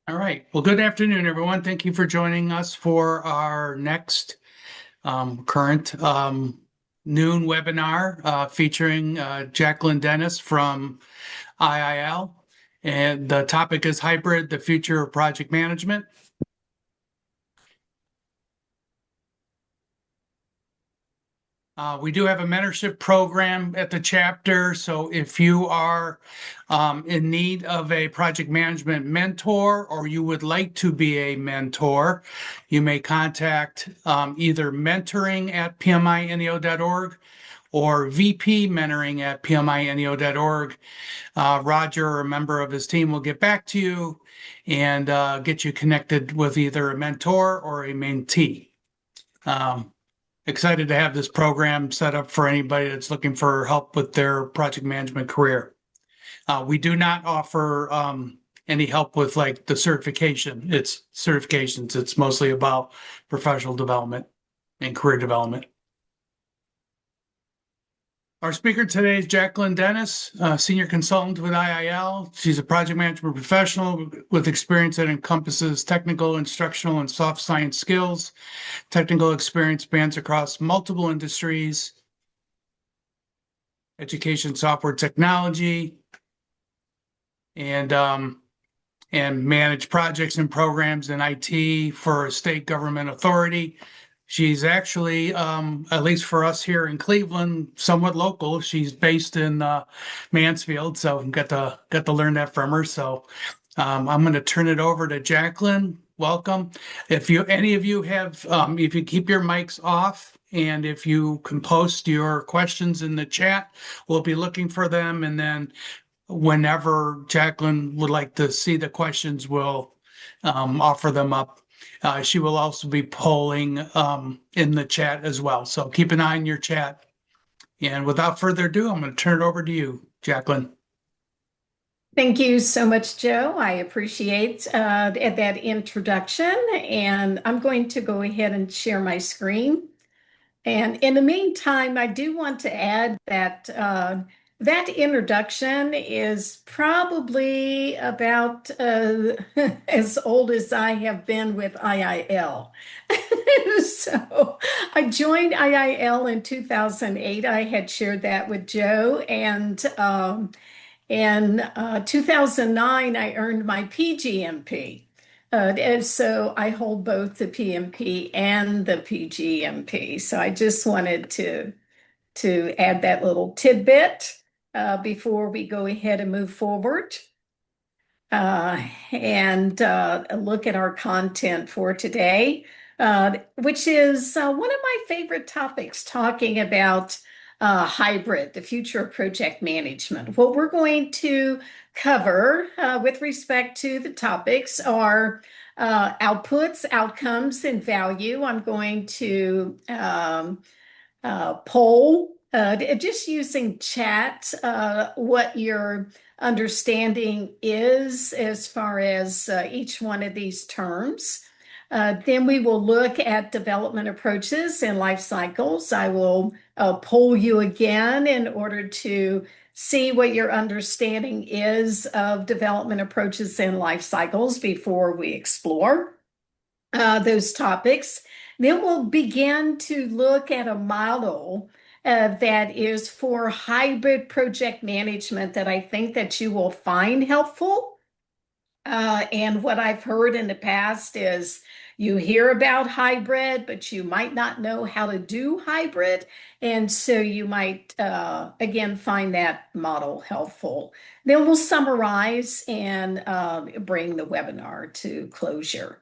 All right. Well, good afternoon, everyone. Thank you for joining us for our next current noon webinar featuring Jacqueline Dennis from IIL. And the topic is hybrid, the future of project management. We do have a mentorship program at the chapter. So if you are in need of a project management mentor or you would like to be a mentor, you may contact either mentoring at PMINEO.org or VP mentoring at PMINEO.org. Roger or a member of his team will get back to you and get you connected with either a mentor or a mentee. Excited to have this program set up for anybody that's looking for help with their project management career. We do not offer any help with like the certification. It's certifications. It's mostly about professional development and career development. Our speaker today is Jacqueline Dennis, senior consultant with IIL. She's a project management professional with experience that encompasses technical, instructional, and soft science skills. Technical experience spans across multiple industries, education, software technology, and manage projects and programs in IT for a state government authority. She's actually, at least for us here in Cleveland, somewhat local. She's based in Mansfield, so got to learn that from her. So I'm going to turn it over to Jacqueline. Welcome. If any of you have, if you keep your mics off and if you can post your questions in the chat, we'll be looking for them. And then whenever Jacqueline would like to see the questions, we'll offer them up. She will also be polling in the chat as well. So keep an eye on your chat. And without further ado, I'm going to turn it over to you, Jacqueline. Thank you so much, Joe. I appreciate that introduction. And I'm going to go ahead and share my screen. And in the meantime, I do want to add that that introduction is probably about as old as I have been with IIL. So I joined IIL in 2008. I had shared that with Joe. And in 2009, I earned my PGMP. And so I hold both the PMP and the PGMP. So I just wanted to add that little tidbit before we go ahead and move forward and look at our content for today, which is one of my favorite topics, talking about hybrid, the future of project management. What we're going to cover with respect to the topics are outputs, outcomes, and value. I'm going to poll, just using chat, what your understanding is as far as each one of these terms. Then we will look at development approaches and life cycles. I will poll you again in order to see what your understanding is of development approaches and life cycles before we explore those topics. Then we'll begin to look at a model that is for hybrid project management that I think that you will find helpful. And what I've heard in the past is you hear about hybrid, but you might not know how to do hybrid. And so you might, again, find that model helpful. Then we'll summarize and bring the webinar to closure.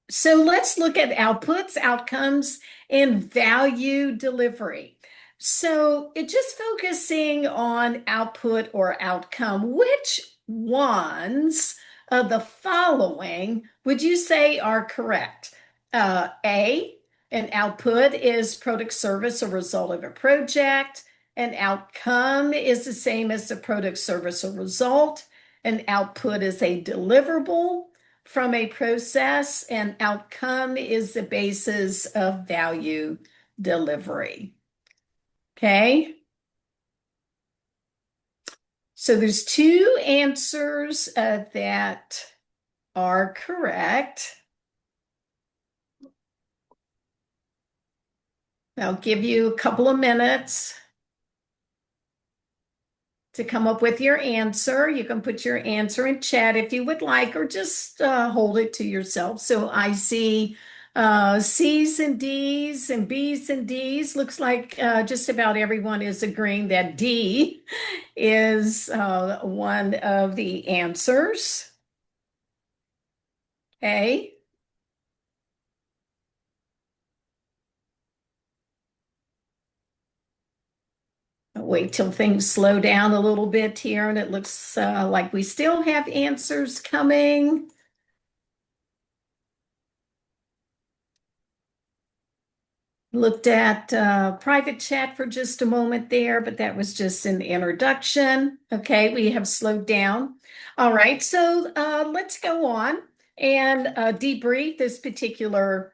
So let's look at outputs, outcomes, and value delivery. So it just focusing on output or outcome, which ones of the following would you say are correct? A, an output is product, service, or result of a project. An outcome is the same as the product, service, or result. An output is a deliverable from a process, and outcome is the basis of value delivery. Okay. So there's two answers that are correct. I'll give you a couple of minutes to come up with your answer. You can put your answer in chat if you would like, or just hold it to yourself. So I see C's and D's and B's and D's. Looks like just about everyone is agreeing that D is one of the answers. Okay. Wait till things slow down a little bit here, and it looks like we still have answers coming. Looked at private chat for just a moment there, but that was just an introduction. Okay, we have slowed down. All right, so let's go on and debrief this particular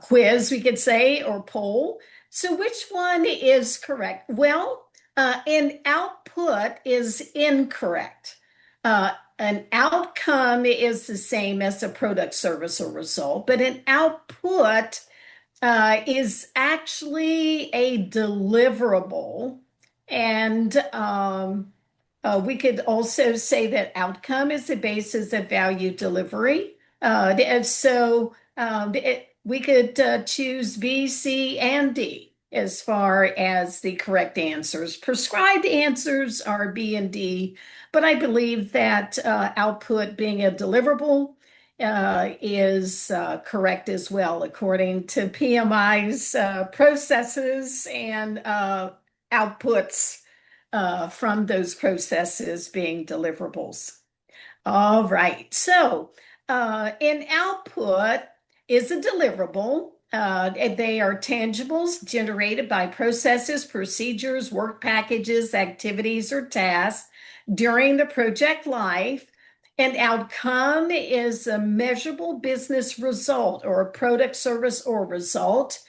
quiz, we could say, or poll. So, which one is correct? Well, an output is incorrect. An outcome is the same as a product, service, or result, but an output is actually a deliverable. And we could also say that outcome is the basis of value delivery. And so we could choose B, C, and D as far as the correct answers. Prescribed answers are B and D, but I believe that output being a deliverable is correct as well, according to PMI's processes and outputs from those processes being deliverables. All right. So, an output is a deliverable. They are tangibles generated by processes, procedures, work packages, activities, or tasks during the project life. An outcome is a measurable business result or a product, service, or result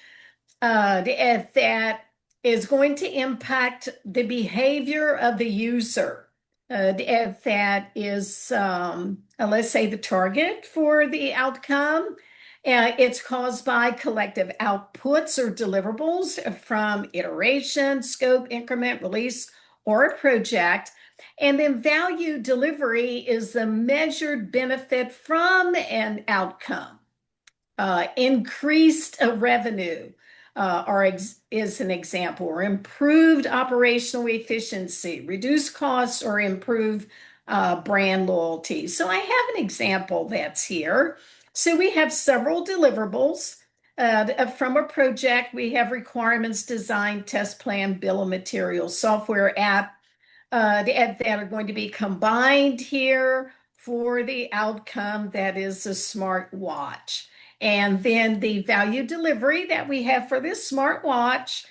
that is going to impact the behavior of the user. That is, let's say, the target for the outcome. It's caused by collective outputs or deliverables from iteration, scope, increment, release, or a project. And then value delivery is the measured benefit from an outcome. Increased revenue is an example, or improved operational efficiency, reduced costs, or improve brand loyalty. So I have an example that's here. So we have several deliverables from a project. We have requirements, design, test plan, bill of materials, software app that are going to be combined here for the outcome that is a smart watch. And then the value delivery that we have for this smartwatch,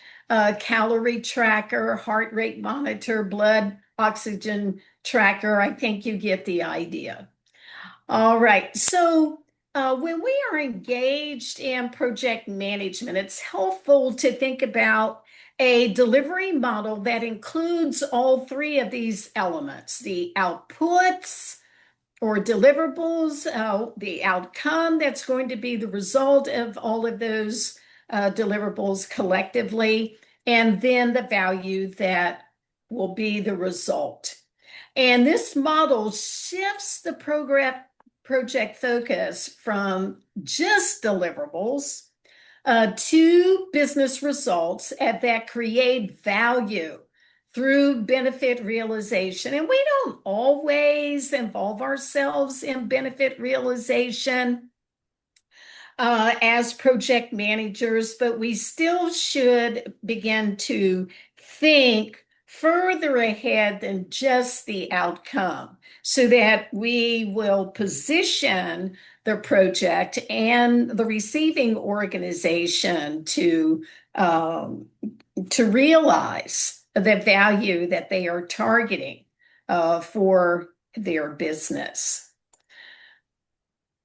calorie tracker, heart rate monitor, blood oxygen tracker. I think you get the idea. All right. So when we are engaged in project management, it's helpful to think about a delivery model that includes all three of these elements: the outputs, or deliverables, the outcome that's going to be the result of all of those deliverables collectively, and then the value that will be the result. And this model shifts the project focus from just deliverables to business results that create value through benefit realization. And we don't always involve ourselves in benefit realization as project managers, but we still should begin to think further ahead than just the outcome so that we will position the project and the receiving organization to realize the value that they are targeting for their business.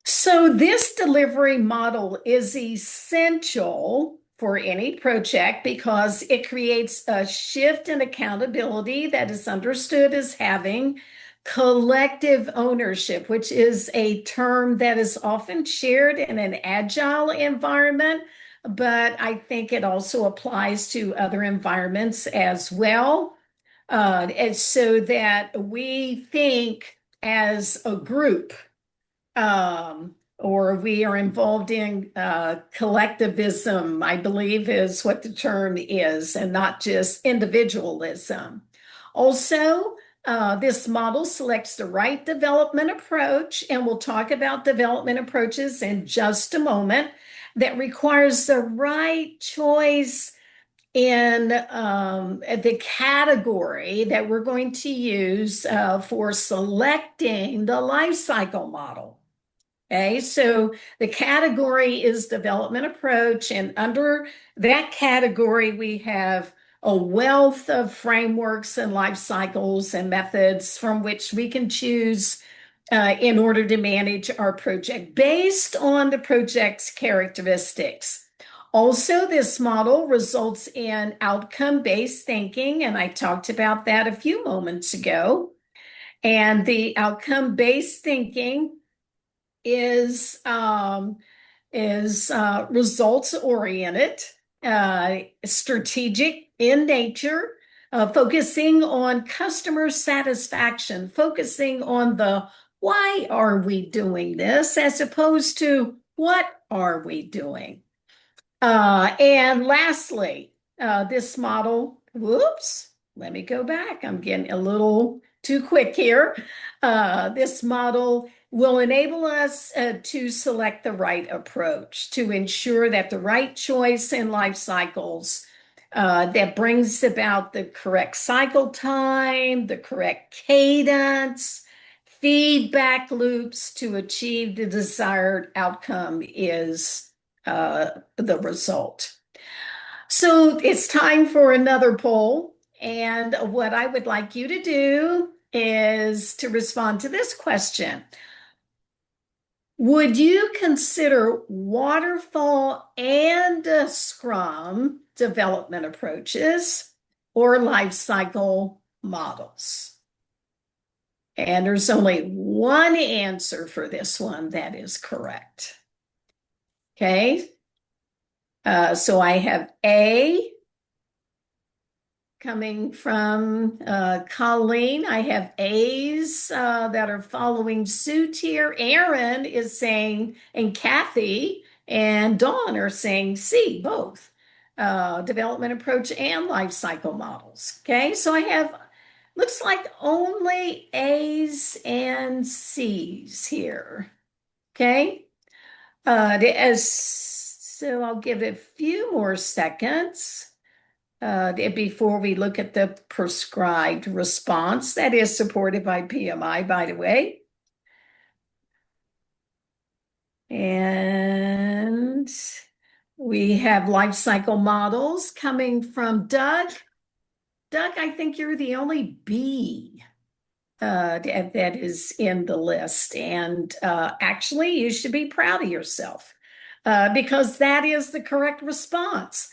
So this delivery model is essential for any project because it creates a shift in accountability that is understood as having collective ownership, which is a term that is often shared in an agile environment, but I think it also applies to other environments as well. And so that we think as a group, or we are involved in collectivism, I believe is what the term is, and not just individualism. Also, this model selects the right development approach, and we'll talk about development approaches in just a moment, that requires the right choice in the category that we're going to use for selecting the life cycle model. Okay, so the category is development approach, and under that category, we have a wealth of frameworks and life cycles and methods from which we can choose in order to manage our project based on the project's characteristics. Also, this model results in outcome-based thinking, and I talked about that a few moments ago. And the outcome-based thinking is results oriented, strategic in nature, focusing on customer satisfaction, focusing on the why are we doing this as opposed to what are we doing. And lastly, this model, whoops, let me go back. I'm getting a little too quick here. This model will enable us to select the right approach to ensure that the right choice in life cycles that brings about the correct cycle time, the correct cadence, feedback loops to achieve the desired outcome is the result. So it's time for another poll. And what I would like you to do is to respond to this question. Would you consider waterfall and Scrum development approaches or life cycle models? And there's only one answer for this one that is correct. Okay. So I have A coming from Colleen. I have A's that are following suit here. Aaron is saying, and Kathy and Dawn are saying C, both development approach and life cycle models. Okay, so I have, looks like only A's and C's here. Okay, so I'll give it a few more seconds before we look at the prescribed response that is supported by PMI, by the way. And we have life cycle models coming from Doug. Doug, I think you're the only B that is in the list. And actually, you should be proud of yourself because that is the correct response.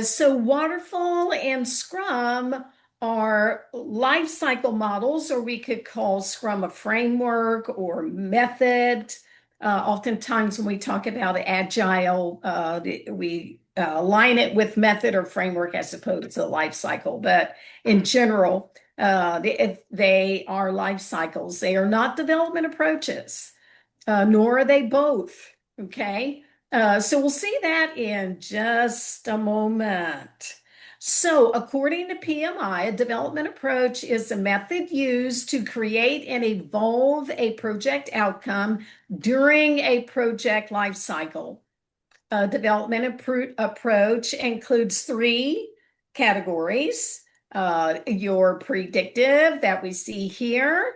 So waterfall and Scrum are life cycle models, or we could call Scrum a framework or method. Oftentimes when we talk about agile, we align it with method or framework as opposed to life cycle. But in general, they are life cycles. They are not development approaches, nor are they both. Okay. So we'll see that in just a moment. So according to PMI, a development approach is a method used to create and evolve a project outcome during a project life cycle. A development approach includes three categories. Your predictive that we see here,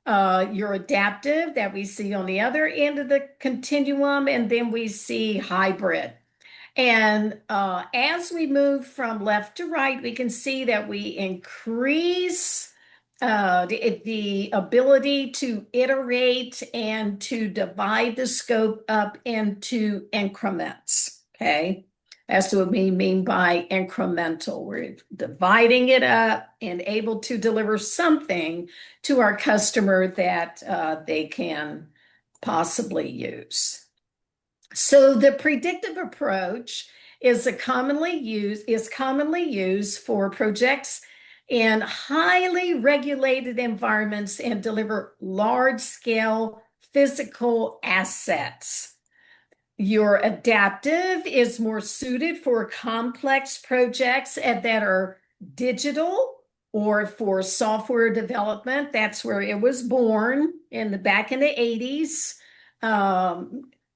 your adaptive that we see on the other end of the continuum, and then we see hybrid. And as we move from left to right, we can see that we increase the ability to iterate and to divide the scope up into increments. Okay. That's what we mean by incremental. We're dividing it up and able to deliver something to our customer that they can possibly use. So the predictive approach is commonly used for projects in highly regulated environments and deliver large scale physical assets. Your adaptive is more suited for complex projects that are digital or for software development. That's where it was born back in the 80s,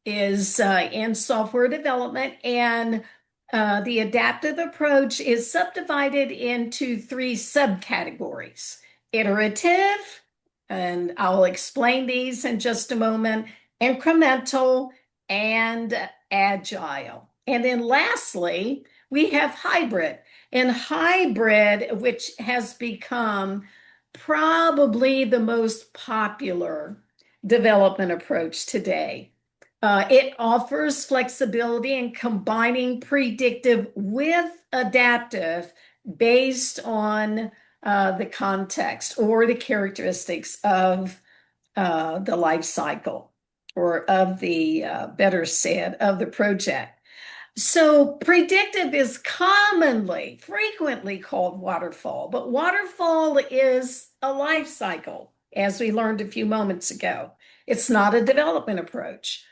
is in software development. And the adaptive approach is subdivided into three subcategories: iterative, and I'll explain these in just a moment, incremental, and agile. And then lastly, we have hybrid. And hybrid, which has become probably the most popular development approach today. It offers flexibility in combining predictive with adaptive based on the context or the characteristics of the life cycle, or of the, better said, of the project. So predictive is frequently called waterfall, but waterfall is a life cycle, as we learned a few moments ago. It's not a development approach.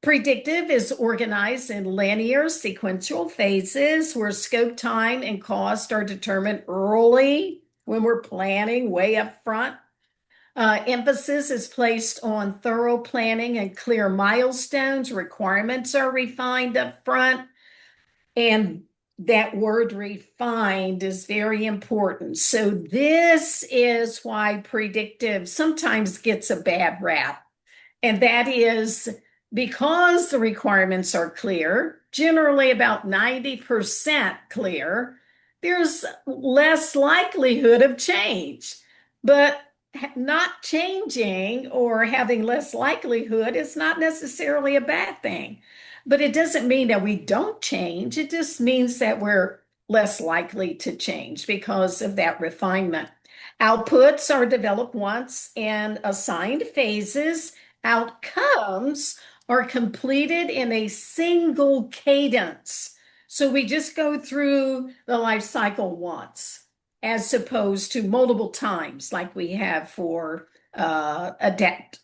Predictive is organized in linear sequential phases where scope, time, and cost are determined early when we're planning way up front. Emphasis is placed on thorough planning and clear milestones. Requirements are refined up front. And that word refined is very important. So this is why predictive sometimes gets a bad rap. And that is because the requirements are clear, generally about 90% clear, there's less likelihood of change. But not changing or having less likelihood is not necessarily a bad thing. But it doesn't mean that we don't change. It just means that we're less likely to change because of that refinement. Outputs are developed once in assigned phases. Outcomes are completed in a single cadence. So we just go through the life cycle once, as opposed to multiple times like we have for adaptive.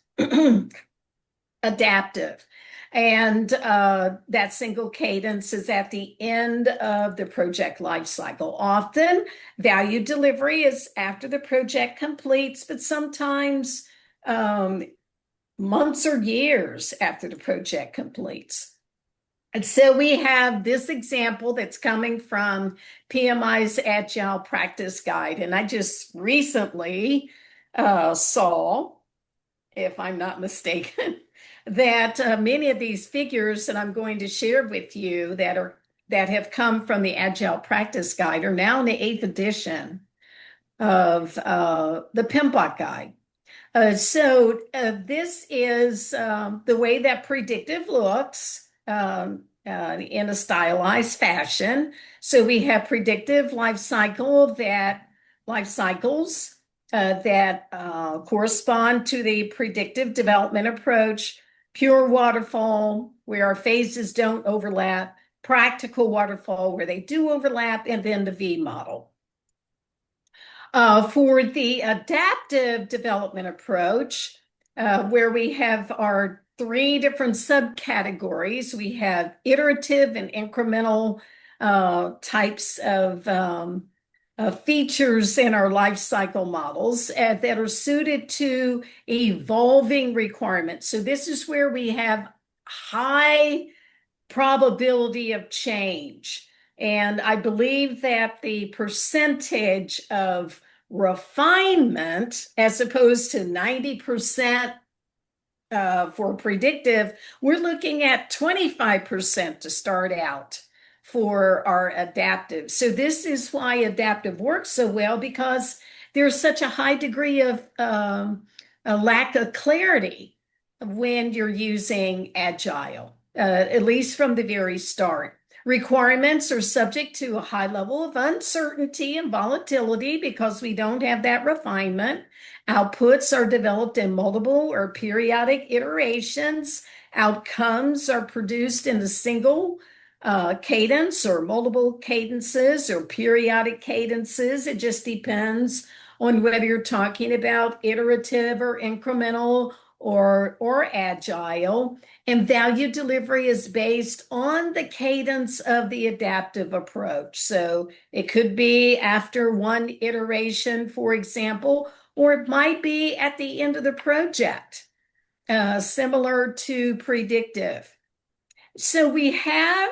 And that single cadence is at the end of the project life cycle. Often, value delivery is after the project completes, but sometimes months or years after the project completes. And so we have this example that's coming from PMI's Agile Practice Guide. And I just recently saw, if I'm not mistaken, that many of these figures that I'm going to share with you that have come from the Agile Practice Guide are now in the 8th edition of the PMBOK Guide. So this is the way that predictive looks in a stylized fashion. So we have predictive life cycles that correspond to the predictive development approach, pure waterfall, where our phases don't overlap, practical waterfall, where they do overlap, and then the V model. For the adaptive development approach, where we have our three different subcategories, we have iterative and incremental types of features in our life cycle models that are suited to evolving requirements. So this is where we have high probability of change. And I believe that the percentage of refinement, as opposed to 90% for predictive, we're looking at 25% to start out for our adaptive. So this is why adaptive works so well, because there's such a high degree of a lack of clarity when you're using agile. at least from the very start. Requirements are subject to a high level of uncertainty and volatility because we don't have that refinement. Outputs are developed in multiple or periodic iterations. Outcomes are produced in a single cadence or multiple cadences or periodic cadences. It just depends on whether you're talking about iterative or incremental or agile. And value delivery is based on the cadence of the adaptive approach. So it could be after one iteration, for example, or it might be at the end of the project, similar to predictive. So we have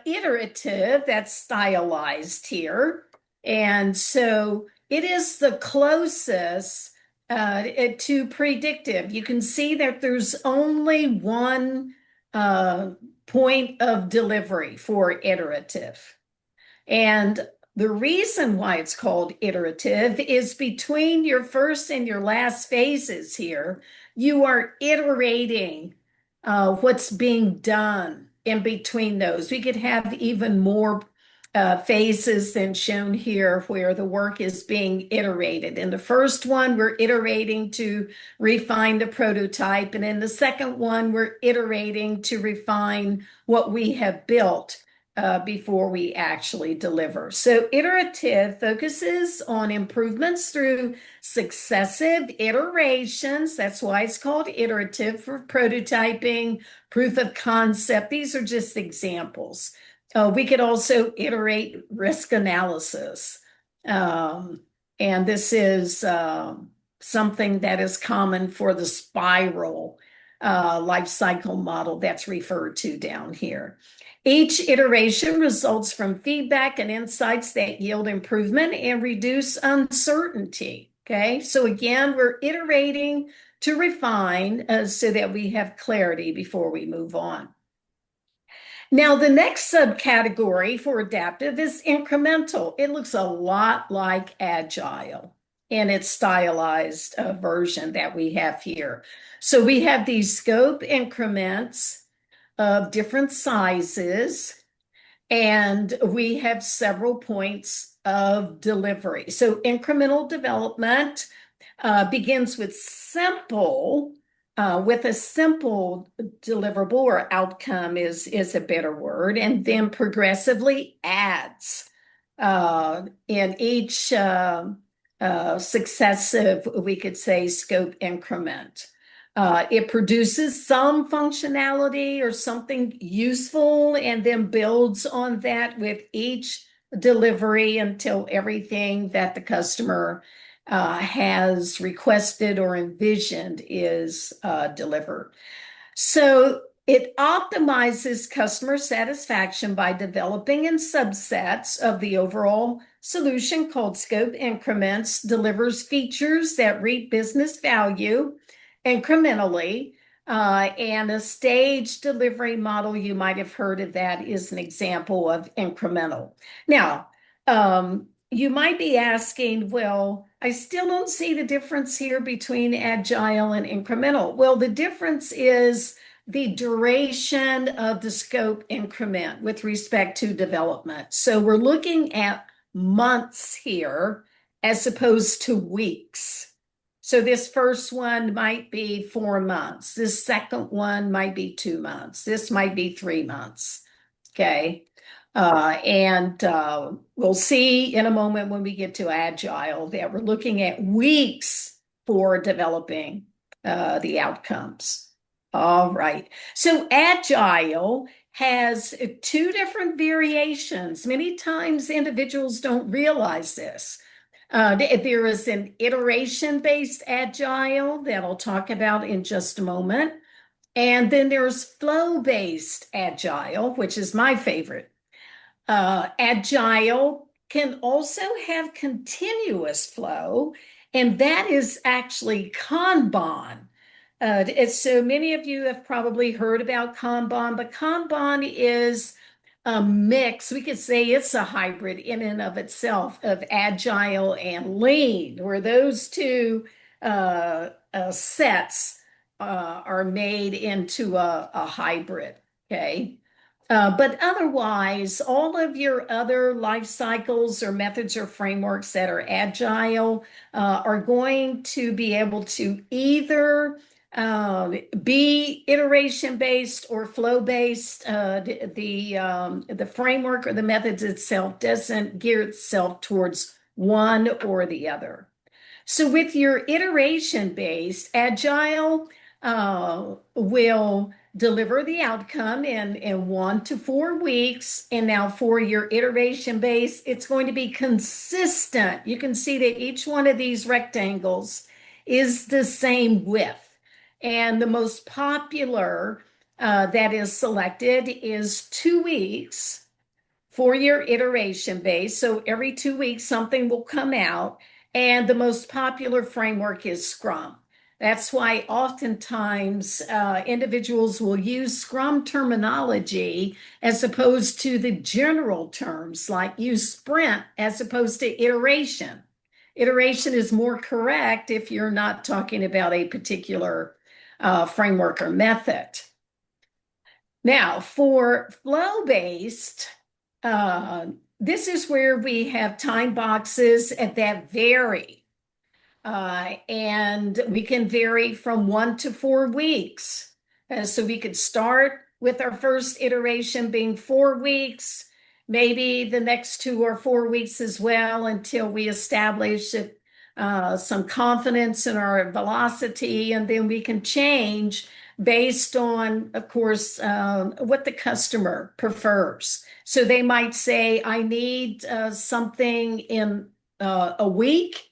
iterative that's stylized here. And so it is the closest to predictive. You can see that there's only one point of delivery for iterative. And the reason why it's called iterative is between your first and your last phases here, you are iterating what's being done in between those. We could have even more phases than shown here where the work is being iterated. In the first one, we're iterating to refine the prototype. And in the second one, we're iterating to refine what we have built before we actually deliver. So iterative focuses on improvements through successive iterations. That's why it's called iterative for prototyping, proof of concept. These are just examples. We could also iterate risk analysis. And this is something that is common for the spiral life cycle model that's referred to down here. Each iteration results from feedback and insights that yield improvement and reduce uncertainty. Okay, so again, we're iterating to refine so that we have clarity before we move on. Now, the next subcategory for adaptive is incremental. It looks a lot like agile in its stylized version that we have here. So we have these scope increments of different sizes, and we have several points of delivery. So incremental development begins with a simple deliverable or outcome is a better word, and then progressively adds in each successive, we could say, scope increment. It produces some functionality or something useful and then builds on that with each delivery until everything that the customer has requested or envisioned is delivered. So it optimizes customer satisfaction by developing in subsets of the overall solution called scope increments, delivers features that reap business value incrementally, and a staged delivery model, you might have heard of that, is an example of incremental. Now, you might be asking, well, I still don't see the difference here between agile and incremental. Well, the difference is the duration of the scope increment with respect to development. So we're looking at months here as opposed to weeks. So this first one might be 4 months. This second one might be 2 months. This might be 3 months. Okay. And we'll see in a moment when we get to agile that we're looking at weeks for developing the outcomes. All right. So agile has two different variations. Many times individuals don't realize this. There is an iteration-based agile that I'll talk about in just a moment. And then there's flow-based agile, which is my favorite. Agile can also have continuous flow, and that is actually Kanban. So many of you have probably heard about Kanban, but Kanban is a mix. We could say it's a hybrid in and of itself of agile and lean, where those two sets are made into a hybrid, okay? But otherwise, all of your other life cycles or methods or frameworks that are agile are going to be able to either be iteration based or flow based. The framework or the methods itself doesn't gear itself towards one or the other. So with your iteration based, agile will deliver the outcome in 1 to 4 weeks. And now for your iteration base, it's going to be consistent. You can see that each one of these rectangles is the same width. And the most popular that is selected is 2 weeks for your iteration base. So every 2 weeks, something will come out. And the most popular framework is Scrum. That's why oftentimes individuals will use Scrum terminology as opposed to the general terms, like use sprint as opposed to iteration. Iteration is more correct if you're not talking about a particular framework or method. Now, for flow-based, this is where we have time boxes that vary. And we can vary from 1 to 4 weeks. So we could start with our first iteration being 4 weeks, maybe the next 2 or 4 weeks as well, until we establish some confidence in our velocity, and then we can change based on, of course, what the customer prefers. So they might say, I need something in a week,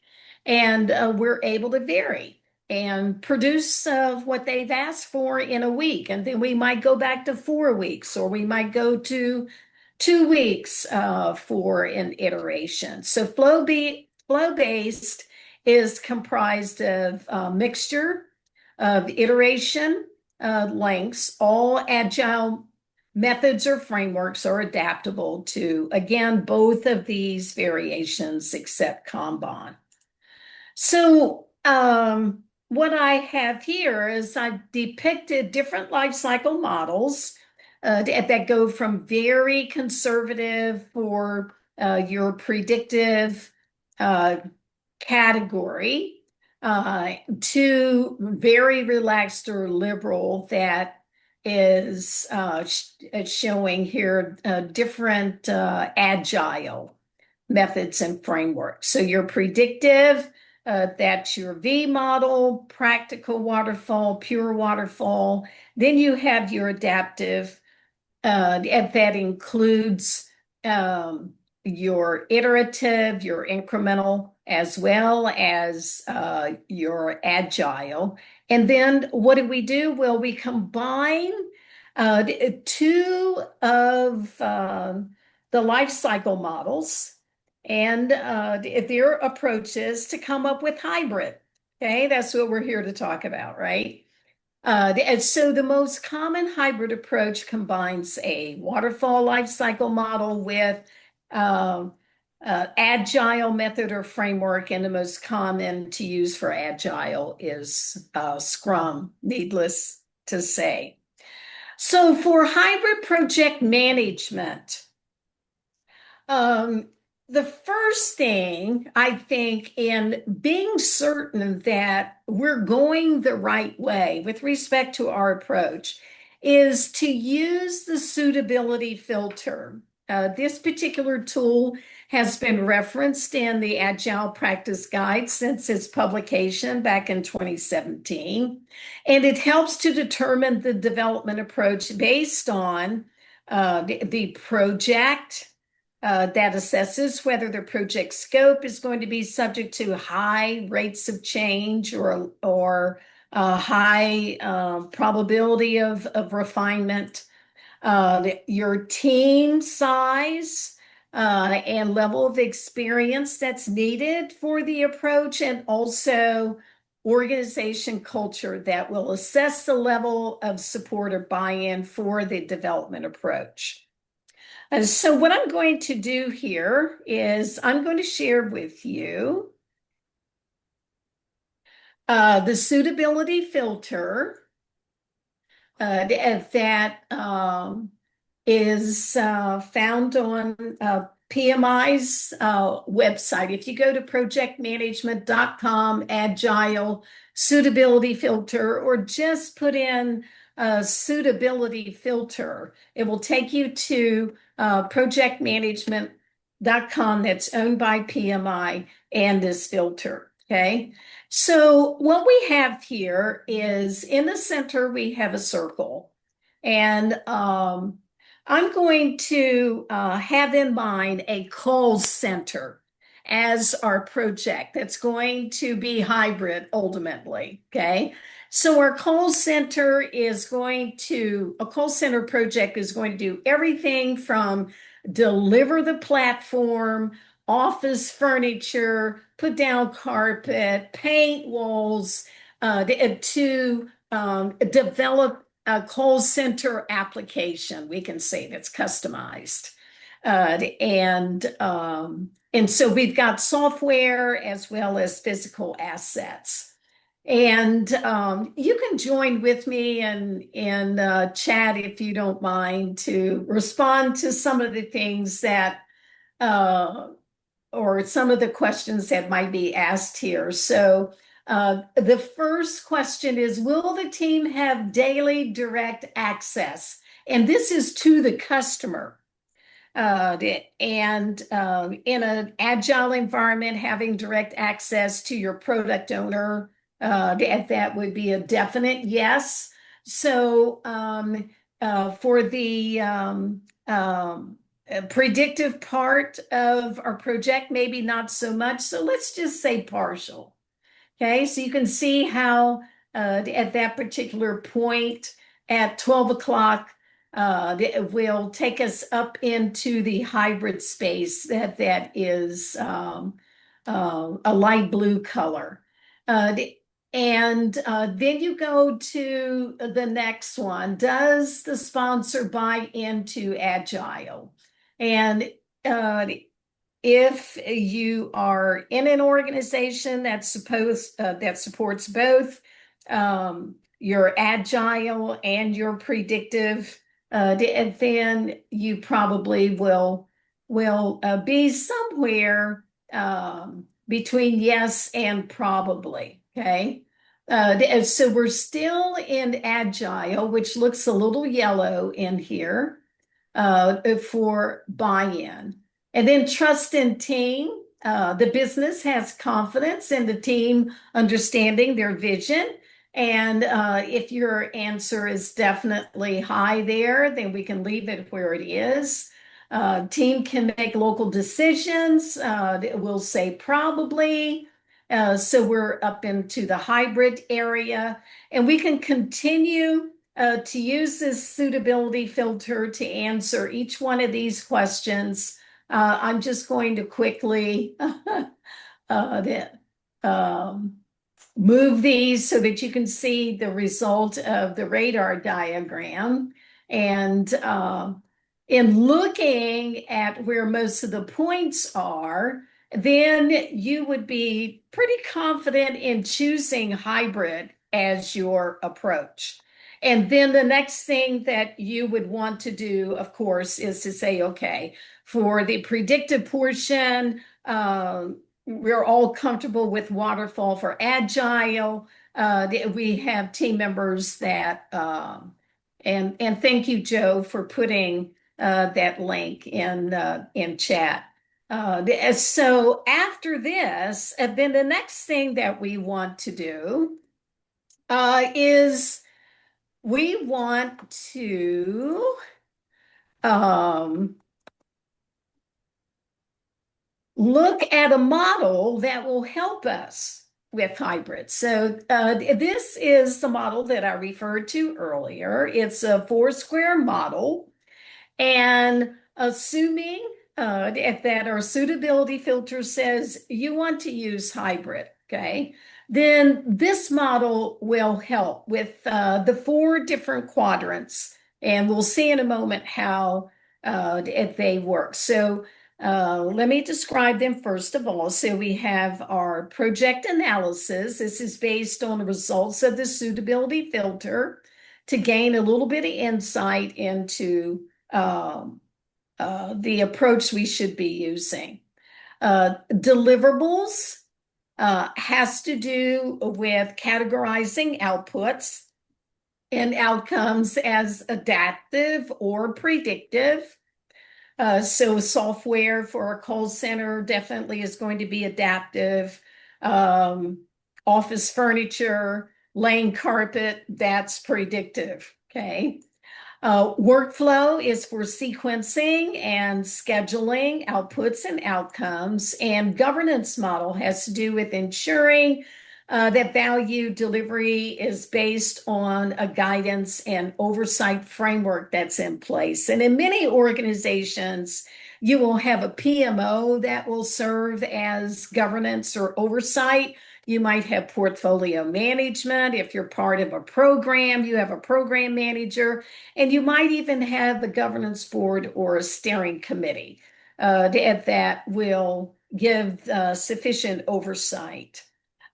and we're able to vary and produce what they've asked for in a week. And then we might go back to 4 weeks, or we might go to 2 weeks for an iteration. So flow-based is comprised of a mixture of iteration lengths. All agile methods or frameworks are adaptable to, again, both of these variations except Kanban. So what I have here is I've depicted different life cycle models that go from very conservative for your predictive category to very relaxed or liberal that is showing here different agile methods and frameworks. So your predictive, that's your V model, practical waterfall, pure waterfall. Then you have your adaptive, that includes your iterative, your incremental, as well as your agile. And then what do? Well, we combine two of the life cycle models and their approaches to come up with hybrid. Okay, that's what we're here to talk about, right? And so the most common hybrid approach combines a waterfall life cycle model with agile method or framework, and the most common to use for agile is Scrum, needless to say. So for hybrid project management, the first thing I think in being certain that we're going the right way with respect to our approach is to use the suitability filter. This particular tool has been referenced in the Agile Practice Guide since its publication back in 2017. And it helps to determine the development approach based on the project, that assesses whether the project scope is going to be subject to high rates of change or high probability of refinement, your team size and level of experience that's needed for the approach, and also organization culture that will assess the level of support or buy-in for the development approach. So what I'm going to do here is I'm going to share with you The suitability filter that is found on PMI's website. If you go to projectmanagement.com, Agile suitability filter, or just put in suitability filter, it will take you to projectmanagement.com that's owned by PMI and this filter. Okay. So what we have here is in the center, we have a circle. And I'm going to have in mind a call center as our project that's going to be hybrid ultimately. Okay. So our call center a call center project is going to do everything from deliver the platform, office furniture, put down carpet, paint walls, to develop a call center application, we can say that's customized. And so we've got software as well as physical assets. And you can join with me in chat if you don't mind to respond to some of the things that uh, or some of the questions that might be asked here. So the first question is, will the team have daily direct access? And this is to the customer. And in an agile environment, having direct access to your product owner, that would be a definite yes. So for the predictive part of our project, maybe not so much. So let's just say partial. Okay, so you can see how at that particular point at 12 o'clock, it will take us up into the hybrid space that is a light blue color. Uh, and then you go to the next one. Does the sponsor buy into Agile? And if you are in an organization that supports both your agile and your predictive, then you probably will be somewhere between yes and probably. Okay. So we're still in agile, which looks a little yellow in here for buy-in. And then trust in team. The business has confidence in the team understanding their vision. And if your answer is definitely high there, then we can leave it where it is. Team can make local decisions. We'll say probably. So we're up into the hybrid area. And we can continue to use this suitability filter to answer each one of these questions. I'm just going to quickly move these so that you can see the result of the radar diagram. And in looking at where most of the points are, then you would be pretty confident in choosing hybrid as your approach. And then the next thing that you would want to do, of course, is to say, okay, for the predictive portion, we're all comfortable with waterfall. For agile. We have team members that, and thank you, Joe, for putting that link in chat. So after this, then the next thing that we want to do is we want to look at a model that will help us with hybrids. So this is the model that I referred to earlier. It's a four-square model. And assuming that our suitability filter says you want to use hybrid, okay, then this model will help with the four different quadrants. And we'll see in a moment how they work. So Let me describe them first of all. So we have our project analysis. This is based on the results of the suitability filter to gain a little bit of insight into the approach we should be using. Deliverables has to do with categorizing outputs and outcomes as adaptive or predictive. So software for a call center definitely is going to be adaptive. Office furniture, laying carpet, that's predictive. Okay. Workflow is for sequencing and scheduling outputs and outcomes, and governance model has to do with ensuring that value delivery is based on a guidance and oversight framework that's in place. And in many organizations, you will have a PMO that will serve as governance or oversight. You might have portfolio management. If you're part of a program, you have a program manager, and you might even have a governance board or a steering committee that will give sufficient oversight.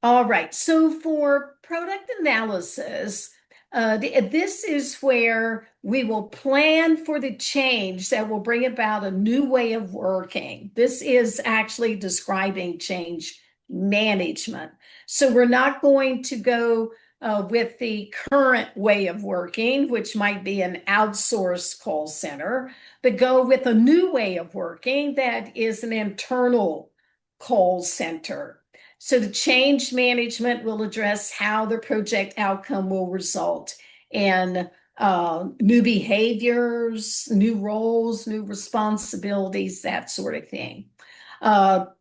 All right, so for product analysis, this is where we will plan for the change that will bring about a new way of working. This is actually describing change management. So we're not going to go with the current way of working, which might be an outsourced call center, but go with a new way of working that is an internal call center. So the change management will address how the project outcome will result in new behaviors, new roles, new responsibilities, that sort of thing.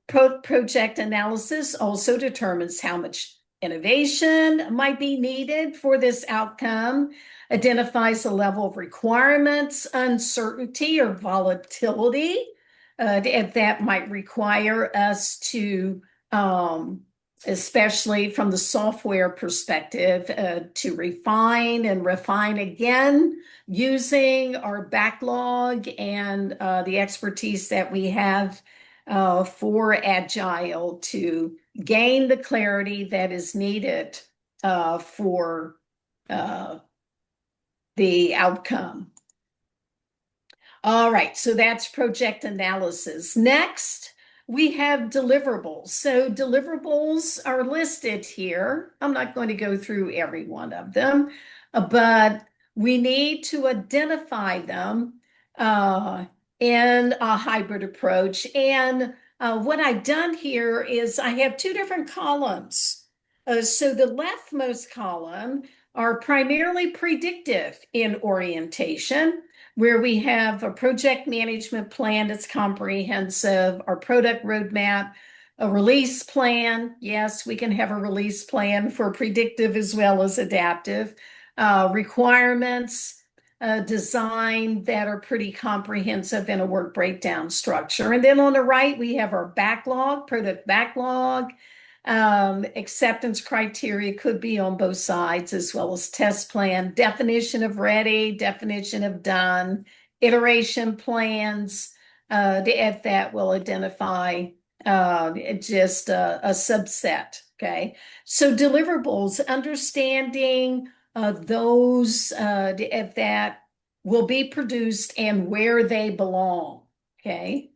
Project analysis also determines how much innovation might be needed for this outcome, identifies the level of requirements, uncertainty, or volatility that might require us to especially from the software perspective, to refine and refine again using our backlog and the expertise that we have for Agile to gain the clarity that is needed for the outcome. All right, so that's project analysis. Next, we have deliverables. So deliverables are listed here. I'm not going to go through every one of them, but we need to identify them in a hybrid approach. And what I've done here is I have two different columns. So the leftmost column are primarily predictive in orientation, where we have a project management plan that's comprehensive, our product roadmap, a release plan. Yes, we can have a release plan for predictive as well as adaptive. Requirements, design that are pretty comprehensive in a work breakdown structure. And then on the right, we have our backlog, product backlog. Acceptance criteria could be on both sides, as well as test plan, definition of ready, definition of done, iteration plans that will identify just a subset. Okay, so deliverables, understanding those that will be produced and where they belong. Okay,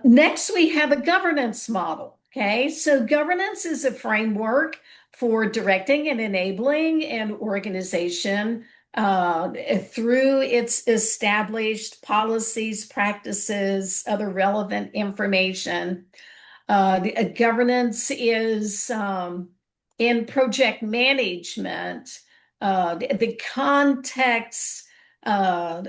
next we have a governance model. Okay, so governance is a framework for directing and enabling an organization through its established policies, practices, other relevant information. Governance is in project management, the context of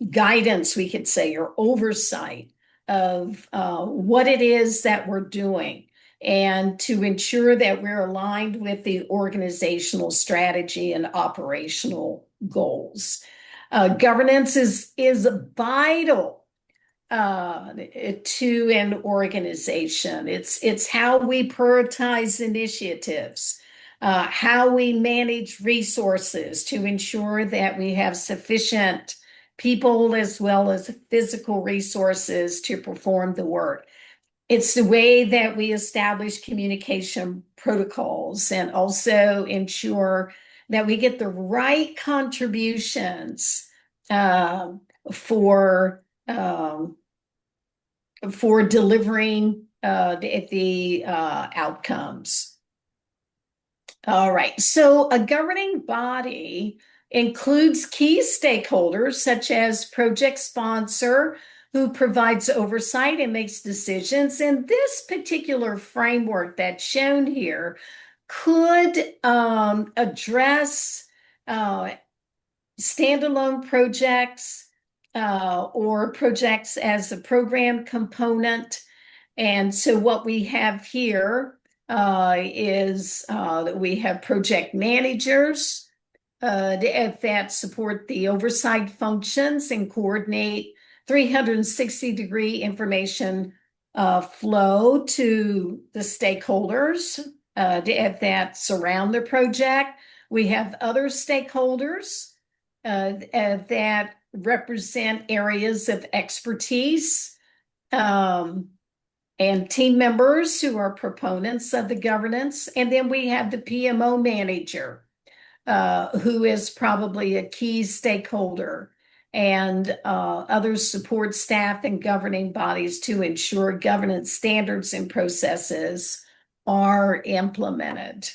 guidance, we could say, or oversight of what it is that we're doing, and to ensure that we're aligned with the organizational strategy and operational goals. Governance is vital to an organization. It's how we prioritize initiatives, how we manage resources to ensure that we have sufficient people as well as physical resources to perform the work. It's the way that we establish communication protocols and also ensure that we get the right contributions um, for um, for delivering the outcomes. All right, so a governing body includes key stakeholders such as project sponsor, who provides oversight and makes decisions. And this particular framework that's shown here could address standalone projects or projects as a program component. And so what we have here is that we have project managers that support the oversight functions and coordinate 360-degree information flow to the stakeholders that surround the project. We have other stakeholders that represent areas of expertise and team members who are proponents of the governance. And then we have the PMO manager, who is probably a key stakeholder, and other support staff and governing bodies to ensure governance standards and processes are implemented.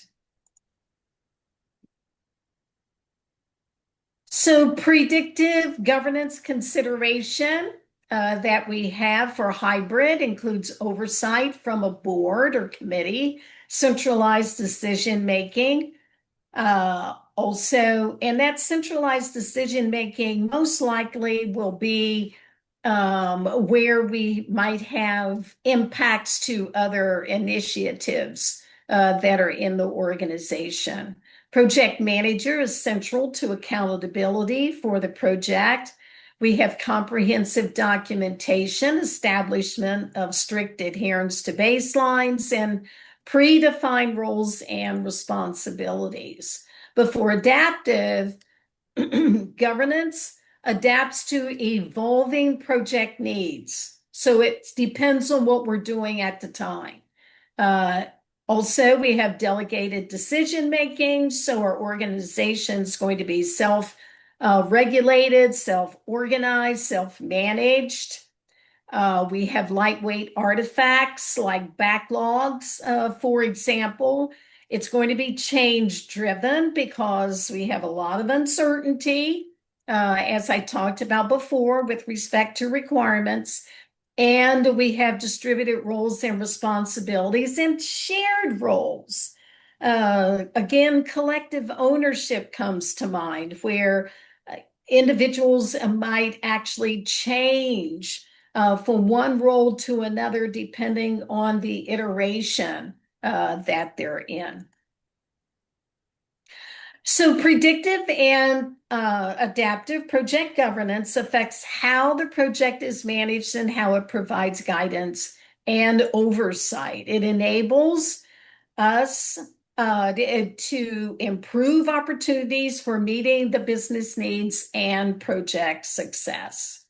So predictive governance consideration that we have for hybrid includes oversight from a board or committee, centralized decision making. Also, and that centralized decision making most likely will be where we might have impacts to other initiatives that are in the organization. Project manager is central to accountability for the project. We have comprehensive documentation, establishment of strict adherence to baselines, and predefined roles and responsibilities. But for adaptive governance, adapts to evolving project needs. So it depends on what we're doing at the time. Also, we have delegated decision making. So our organization is going to be self-regulated, self-organized, self-managed. We have lightweight artifacts like backlogs, for example. It's going to be change driven because we have a lot of uncertainty, as I talked about before, with respect to requirements. And we have distributed roles and responsibilities and shared roles. Again, collective ownership comes to mind, where individuals might actually change from one role to another depending on the iteration that they're in. So predictive and adaptive project governance affects how the project is managed and how it provides guidance and oversight. It enables us to improve opportunities for meeting the business needs and project success.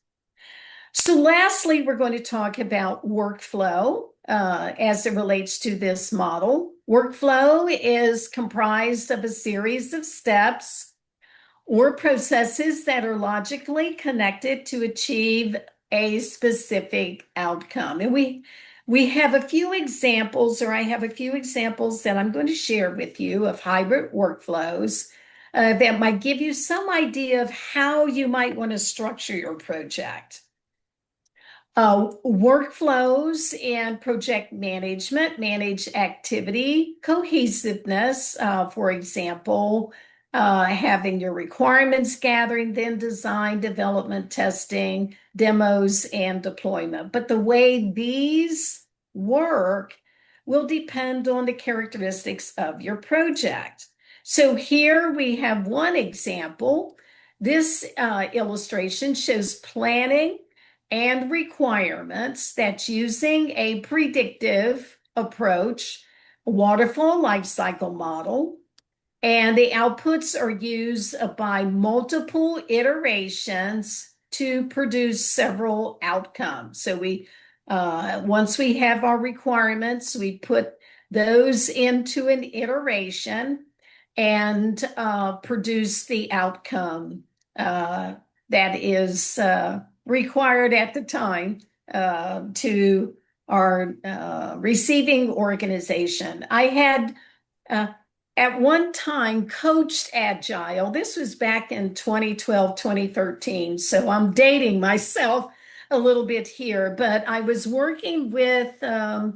So lastly, we're going to talk about workflow as it relates to this model. Workflow is comprised of a series of steps or processes that are logically connected to achieve a specific outcome. And we have a few examples, or I have a few examples that I'm going to share with you of hybrid workflows that might give you some idea of how you might want to structure your project. Workflows and project management manage activity cohesiveness, for example, having your requirements gathering, then design, development, testing, demos, and deployment. But the way these work will depend on the characteristics of your project. So here we have one example. This illustration shows planning and requirements that's using a predictive approach, a waterfall lifecycle model, and the outputs are used by multiple iterations to produce several outcomes. So once we have our requirements, we put those into an iteration and produce the outcome that is required at the time to our receiving organization. I had at one time coached Agile. This was back in 2012, 2013. So I'm dating myself a little bit here, but I was working with a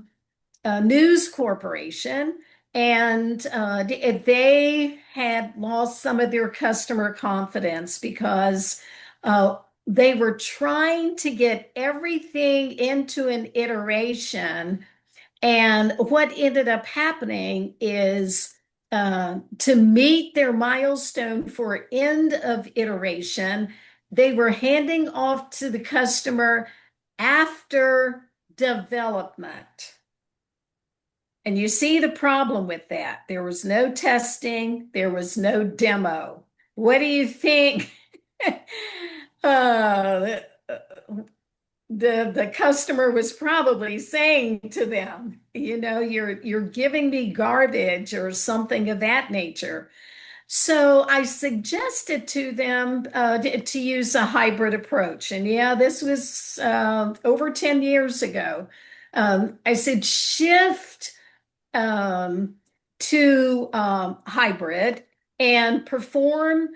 News Corporation, and they had lost some of their customer confidence because they were trying to get everything into an iteration. And what ended up happening is to meet their milestone for end of iteration, they were handing off to the customer after development. And you see the problem with that. There was no testing, there was no demo. What do you think? uh, the customer was probably saying to them, you're giving me garbage or something of that nature. So I suggested to them to use a hybrid approach. And yeah, this was over 10 years ago. I said, shift to hybrid and perform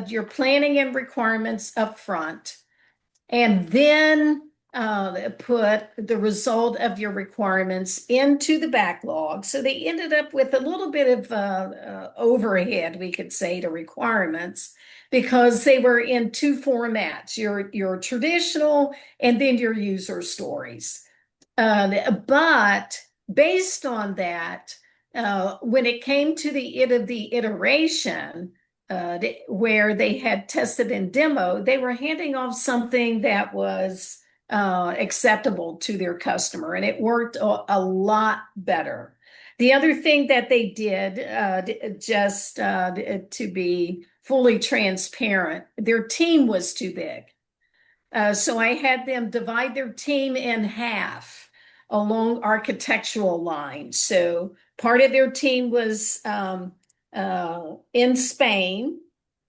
your planning and requirements up front, and then put the result of your requirements into the backlog. So they ended up with a little bit of overhead, we could say, to requirements because they were in two formats, your traditional and then your user stories. But based on that, when it came to the end of the iteration, where they had tested and demo, they were handing off something that was acceptable to their customer, and it worked a lot better. The other thing that they did, just to be fully transparent, their team was too big. So I had them divide their team in half along architectural lines. So part of their team was in Spain,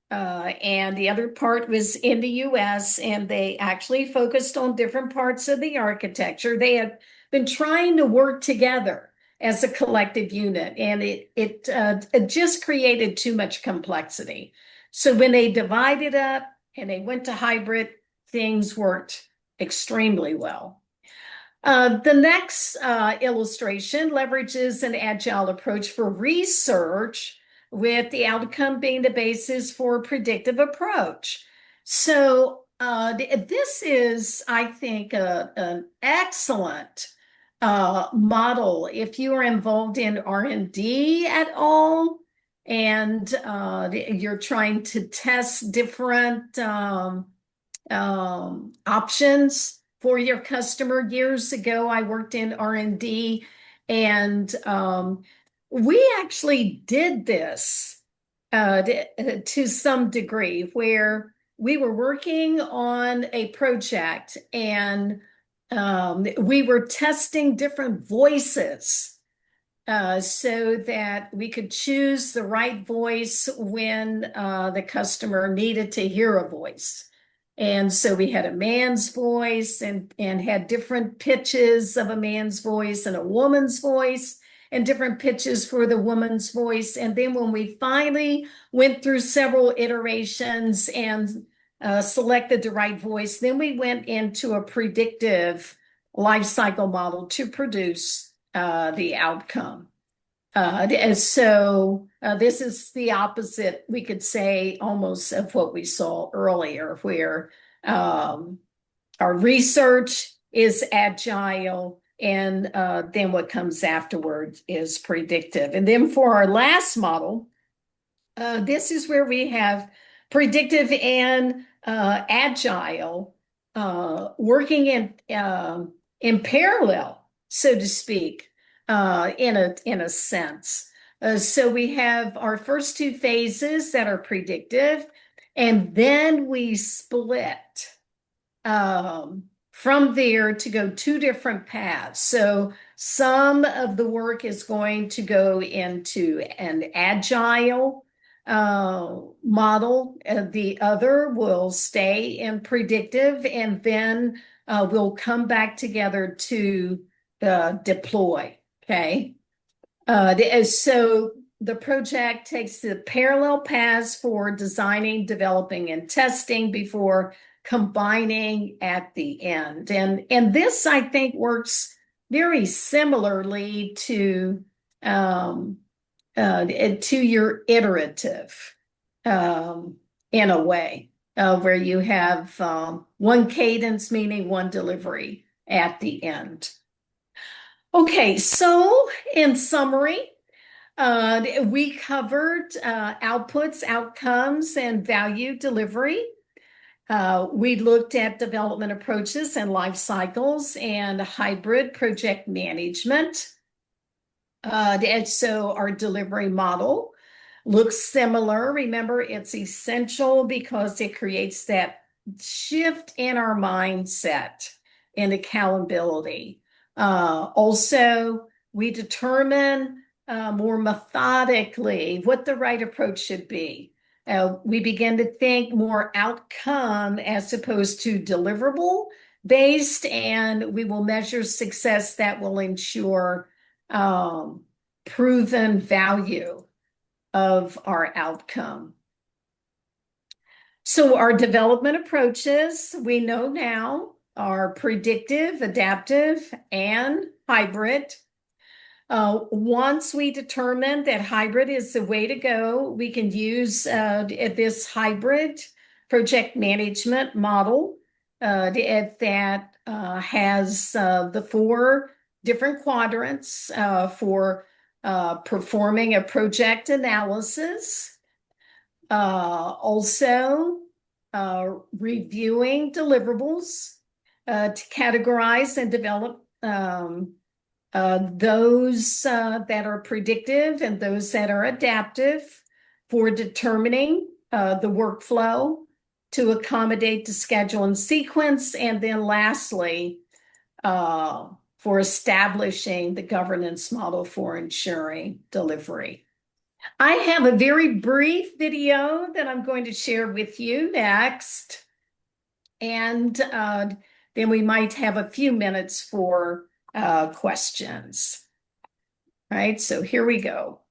and the other part was in the US, and they actually focused on different parts of the architecture. They had been trying to work together as a collective unit, and it just created too much complexity. So when they divided up and they went to hybrid, things worked extremely well. The next illustration leverages an agile approach for research, with the outcome being the basis for a predictive approach. So this is, I think, an excellent model if you are involved in R&D at all, and you're trying to test different options for your customer. Years ago, I worked in R&D, and we actually did this to some degree, where we were working on a project, and we were testing different voices so that we could choose the right voice when the customer needed to hear a voice. And so we had a man's voice and had different pitches of a man's voice and a woman's voice and different pitches for the woman's voice. And then when we finally went through several iterations and selected the right voice, then we went into a predictive life cycle model to produce the outcome. So this is the opposite, we could say, almost of what we saw earlier, where our research is agile, and then what comes afterwards is predictive. And then for our last model, this is where we have predictive and agile working in parallel, so to speak. In a sense. So we have our first two phases that are predictive, and then we split. from there to go two different paths. So some of the work is going to go into an agile model. The other will stay in predictive, and then we'll come back together to deploy. Okay. So the project takes the parallel paths for designing, developing, and testing before combining at the end. And this, I think, works very similarly to your iterative in a way, where you have one cadence, meaning one delivery at the end. Okay, so in summary, we covered outputs, outcomes, and value delivery. We looked at development approaches and life cycles and hybrid project management. And so our delivery model looks similar. Remember, it's essential because it creates that shift in our mindset and accountability. Also, we determine more methodically what the right approach should be. We begin to think more outcome as opposed to deliverable based, and we will measure success that will ensure proven value of our outcome. So our development approaches, we know now, are predictive, adaptive, and hybrid. Once we determine that hybrid is the way to go, we can use this hybrid project management model that has the four different quadrants for performing a project analysis, also reviewing deliverables, to categorize and develop those that are predictive and those that are adaptive, for determining the workflow to accommodate the schedule and sequence, and then lastly, for establishing the governance model for ensuring delivery. I have a very brief video that I'm going to share with you next, and then we might have a few minutes for questions. All right, so here we go.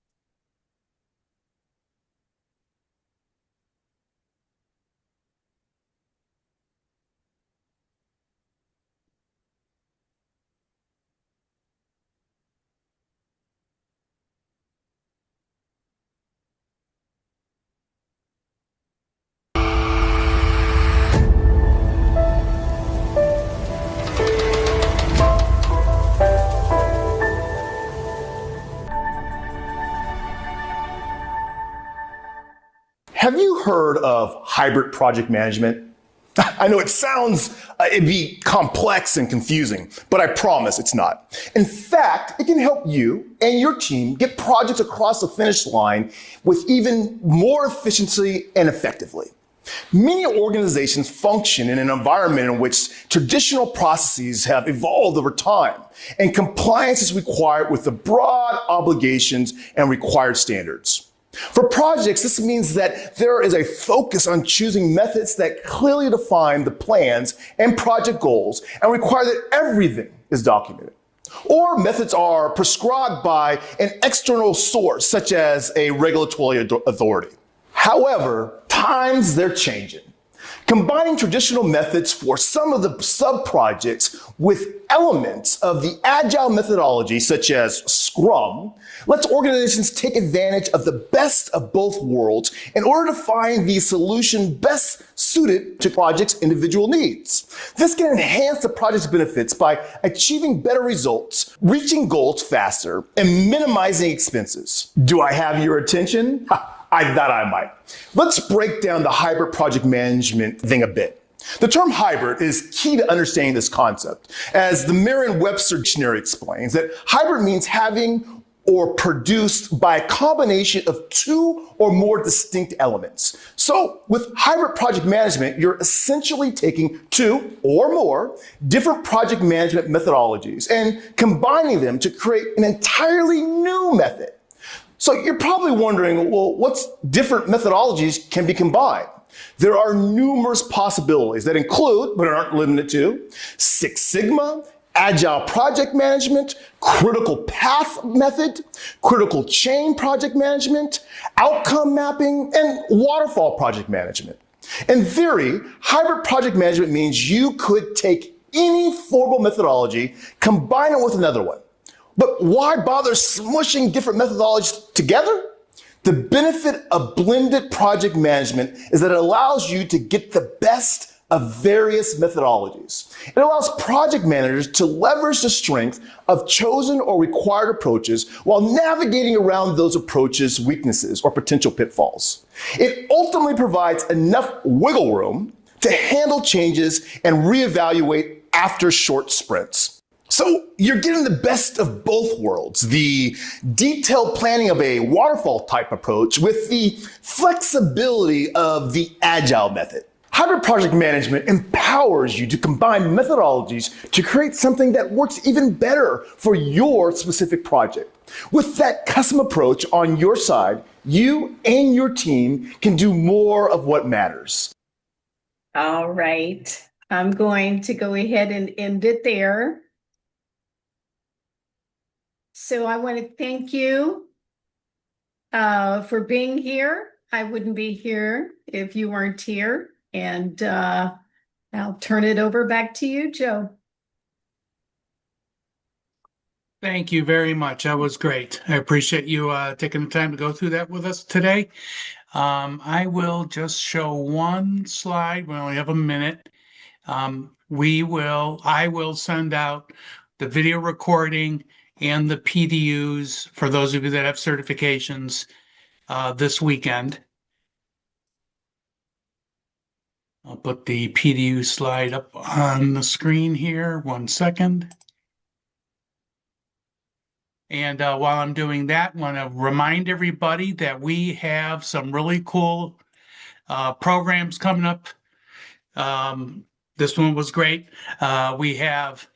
Have you heard of hybrid project management? I know it sounds, it'd be complex and confusing, but I promise it's not. In fact, it can help you and your team get projects across the finish line with even more efficiency and effectively. Many organizations function in an environment in which traditional processes have evolved over time, and compliance is required with the broad obligations and required standards. For projects, this means that there is a focus on choosing methods that clearly define the plans and project goals and require that everything is documented. Or methods are prescribed by an external source, such as a regulatory authority. However, times they're changing. Combining traditional methods for some of the sub-projects with elements of the agile methodology, such as Scrum, lets organizations take advantage of the best of both worlds in order to find the solution best suited to projects' individual needs. This can enhance the project's benefits by achieving better results, reaching goals faster, and minimizing expenses. Do I have your attention? I thought I might. Let's break down the hybrid project management thing a bit. The term hybrid is key to understanding this concept. As the Merriam-Webster dictionary explains, that hybrid means having or produced by a combination of two or more distinct elements. So with hybrid project management, you're essentially taking two or more different project management methodologies and combining them to create an entirely new method. So you're probably wondering, well, what different methodologies can be combined? There are numerous possibilities that include, but aren't limited to, Six Sigma, Agile project management, critical path method, critical chain project management, outcome mapping, and waterfall project management. In theory, hybrid project management means you could take any formal methodology, combine it with another one. But why bother smushing different methodologies together? The benefit of blended project management is that it allows you to get the best of various methodologies. It allows project managers to leverage the strength of chosen or required approaches while navigating around those approaches' weaknesses or potential pitfalls. It ultimately provides enough wiggle room to handle changes and reevaluate after short sprints. So you're getting the best of both worlds, the detailed planning of a waterfall type approach with the flexibility of the agile method. Hybrid project management empowers you to combine methodologies to create something that works even better for your specific project. With that custom approach on your side, you and your team can do more of what matters. All right. I'm going to go ahead and end it there. So I want to thank you for being here. I wouldn't be here if you weren't here. And I'll turn it over back to you, Joe. Thank you very much. That was great. I appreciate you taking the time to go through that with us today. I will just show one slide. We only have a minute. I will send out the video recording and the PDUs for those of you that have certifications this weekend. I'll put the PDU slide up on the screen here. 1 second. And while I'm doing that, I want to remind everybody that we have some really cool programs coming up. This one was great. We have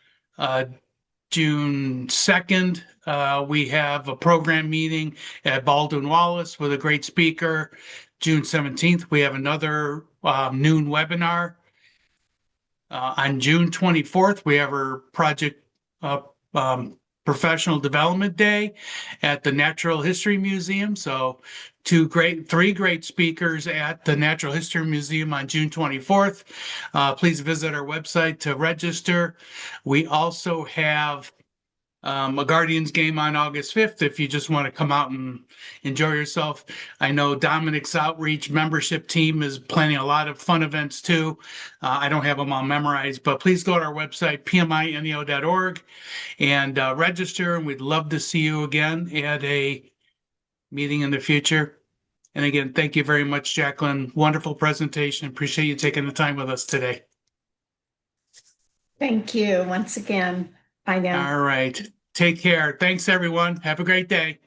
June 2nd, we have a program meeting at Baldwin Wallace with a great speaker. June 17th, we have another noon webinar. On June 24th, we have our project professional development day at the Natural History Museum. So three great speakers at the Natural History Museum on June 24th. Please visit our website to register. We also have a Guardians game on August 5th if you just want to come out and enjoy yourself. I know Dominic's outreach membership team is planning a lot of fun events too. I don't have them all memorized, but please go to our website, PMINEO.org, and register. And we'd love to see you again at a meeting in the future. And again, thank you very much, Jacqueline. Wonderful presentation. Appreciate you taking the time with us today. Thank you once again. Bye now. All right. Take care. Thanks, everyone. Have a great day.